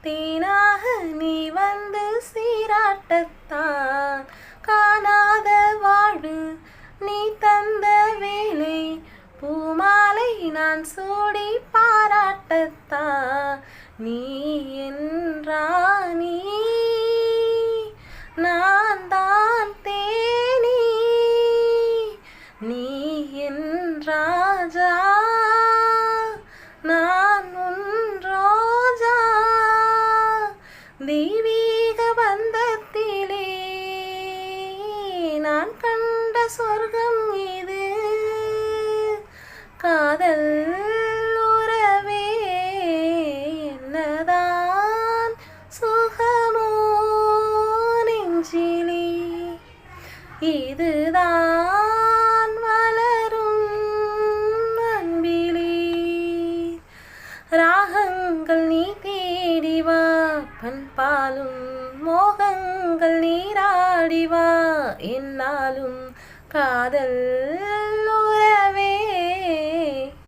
தேனாக நீ வந்து சீராட்டத்தான் காணாத வாழ்வு நீ தந்த வேலை பூமாலை நான் சூடி பாராட்டத்தான் நீ என்றானி நான் தான் தேனி நீ என் ராஜா நான் உன் ரோஜா தெய்வீக பந்தத்திலே நான் கண்ட சொர்க்கம் இது காதல் உறவே என்னதான் சுகமோ நெஞ்சிலே இதுதான் வளரும் அன்பிலே ராகங்கள் நீ தேடிவா பண்பாலும் மோகங்கள் நீராடிவா என்னாலும் காதல்